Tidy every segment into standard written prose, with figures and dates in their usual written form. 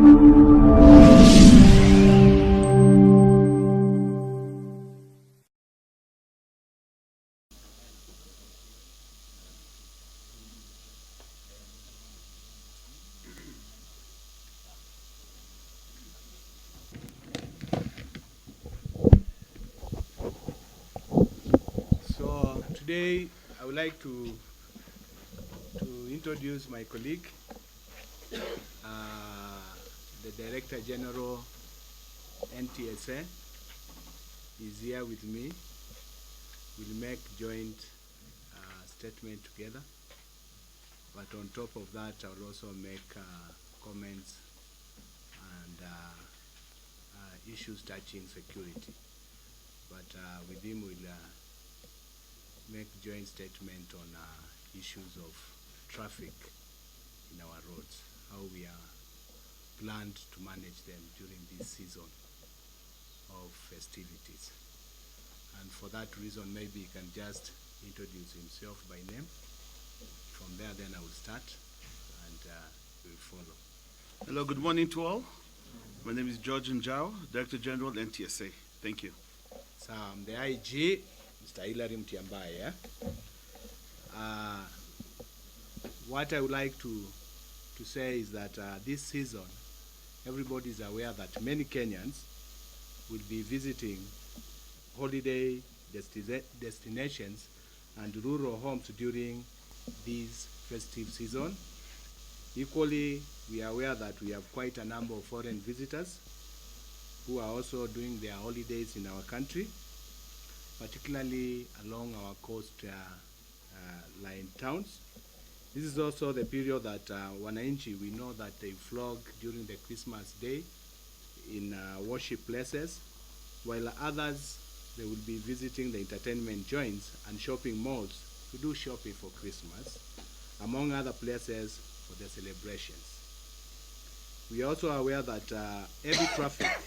So today I would like to introduce my colleague, the Director General NTSA is here with me. We'll make joint statement together. But on top of that, I will also make comments and issues touching security. But with him, we'll make joint statement on issues of traffic in our roads, how we are planned to manage them during this season of festivities. And for that reason, maybe he can just introduce himself by name. From there, then I will start and we'll follow. Hello, good morning to all. My name is George Njao, Director General, NTSA. Thank you. So I'm the IG, Mr. Hilary Mtiambaye. What I would like to say is that this season, everybody is aware that many Kenyans will be visiting holiday destinations and rural homes during this festive season. Equally, we are aware that we have quite a number of foreign visitors who are also doing their holidays in our country, particularly along our coast line towns. This is also the period that Wananchi, we know that they flog during the Christmas day in worship places, while others, they will be visiting the entertainment joints and shopping malls to do shopping for Christmas, among other places for the celebrations. We are also aware that heavy traffic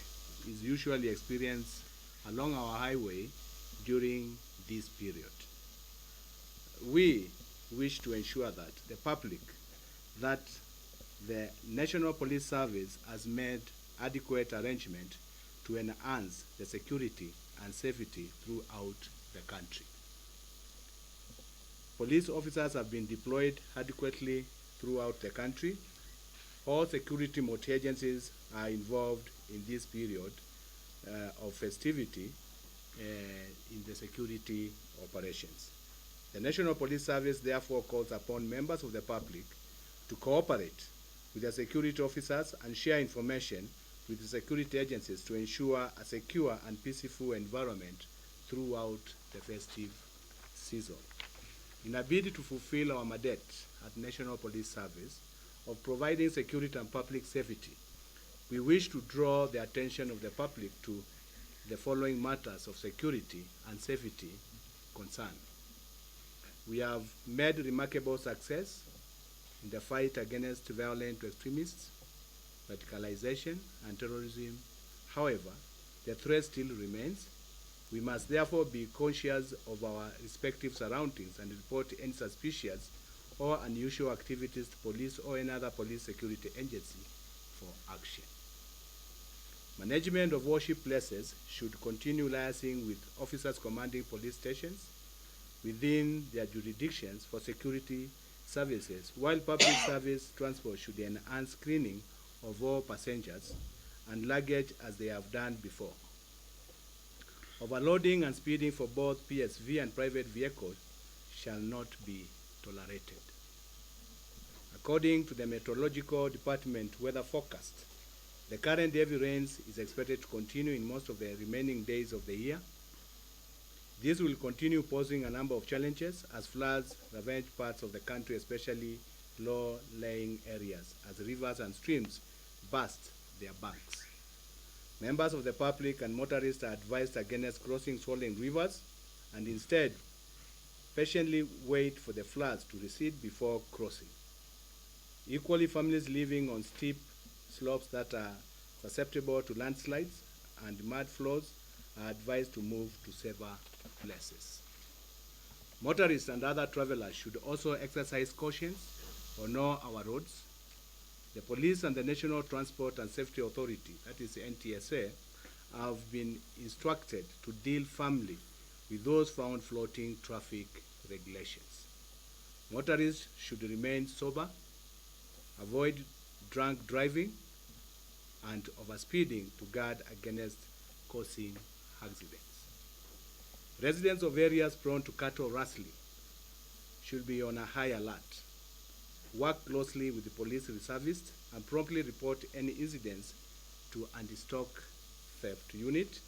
is usually experienced along our highway during this period. We wish to ensure that the public, that the National Police Service has made adequate arrangement to enhance the security and safety throughout the country. Police officers have been deployed adequately throughout the country. All security multi-agencies are involved in this period of festivity in the security operations. The National Police Service therefore calls upon members of the public to cooperate with the security officers and share information with the security agencies to ensure a secure and peaceful environment throughout the festive season. In a bid to fulfill our mandate at National Police Service of providing security and public safety, we wish to draw the attention of the public to the following matters of security and safety concern. We have made remarkable success in the fight against violent extremists, radicalization, and terrorism. However, the threat still remains. We must therefore be conscious of our respective surroundings and report any suspicious or unusual activities to police or another police security agency for action. Management of worship places should continue liaising with officers commanding police stations within their jurisdictions for security services, while public service transport should enhance screening of all passengers and luggage as they have done before. Overloading and speeding for both PSV and private vehicles shall not be tolerated. According to the Meteorological Department weather forecast, the current heavy rains is expected to continue in most of the remaining days of the year. This will continue posing a number of challenges as floods ravage parts of the country, especially low-lying areas, as rivers and streams burst their banks. Members of the public and motorists are advised against crossing swollen rivers and instead patiently wait for the floods to recede before crossing. Equally, families living on steep slopes that are susceptible to landslides and mud flows are advised to move to safer places. Motorists and other travelers should also exercise caution on all our roads. The police and the National Transport and Safety Authority, that is NTSA, have been instructed to deal firmly with those found flouting traffic regulations. Motorists should remain sober, avoid drunk driving, and overspeeding to guard against causing accidents. Residents of areas prone to cattle rustling should be on a high alert. Work closely with the police reservists and promptly report any incidents to anti-stock theft unit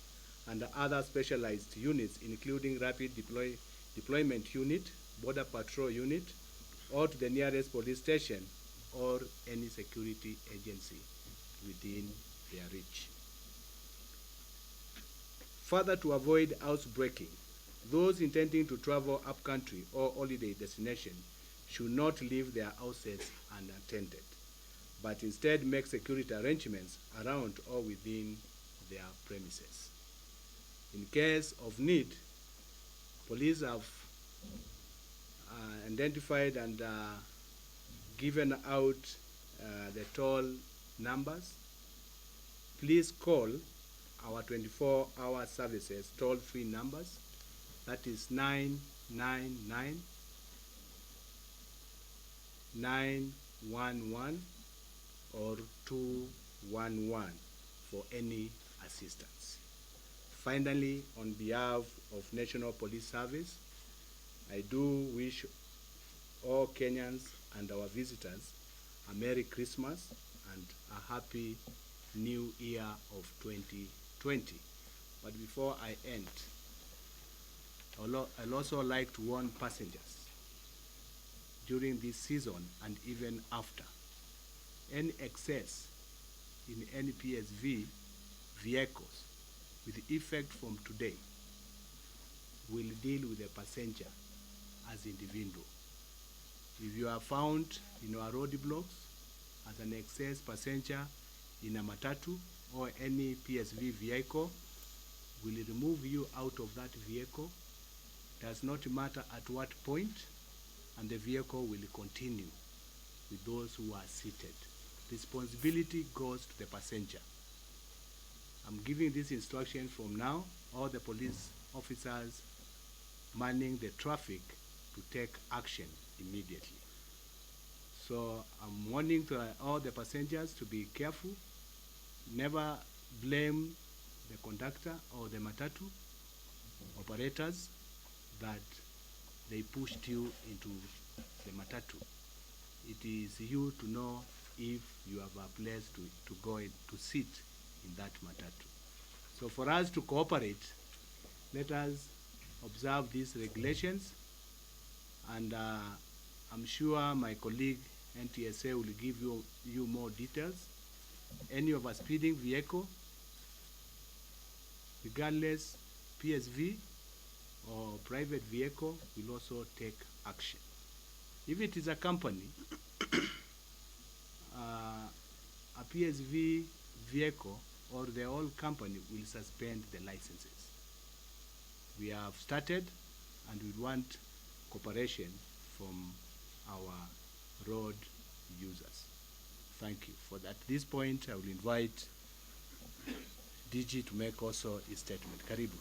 and other specialized units, including rapid deployment unit, border patrol unit, or to the nearest police station or any security agency within their reach. Further, to avoid housebreaking, those intending to travel upcountry or holiday destination should not leave their houses unattended, but instead make security arrangements around or within their premises. In case of need, police have identified and given out the toll numbers. Please call our 24-hour services toll-free numbers. That is 999 911 or 211 for any assistance. Finally, on behalf of National Police Service, I do wish all Kenyans and our visitors a Merry Christmas and a Happy New Year of 2020. But before I end, I'd also like to warn passengers during this season and even after. Any excess in any PSV vehicles with effect from today will deal with the passenger as individual. If you are found in our roadblocks as an excess passenger in a matatu or any PSV vehicle, will remove you out of that vehicle. Does not matter at what point, and the vehicle will continue with those who are seated. Responsibility goes to the passenger. I'm giving this instruction from now. All the police officers manning the traffic to take action immediately. So I'm warning to all the passengers to be careful. Never blame the conductor or the matatu operators that they pushed you into the matatu. It is you to know if you have a place to go in, to sit in that matatu. So for us to cooperate, let us observe these regulations, and I'm sure my colleague NTSA will give you more details. Any of a speeding vehicle, regardless PSV or private vehicle, will also take action. If it is a company, a PSV vehicle or the whole company will suspend the licenses. We have started, and we want cooperation from our road users. Thank you. At this point, I will invite DG to make also his statement. Karibu.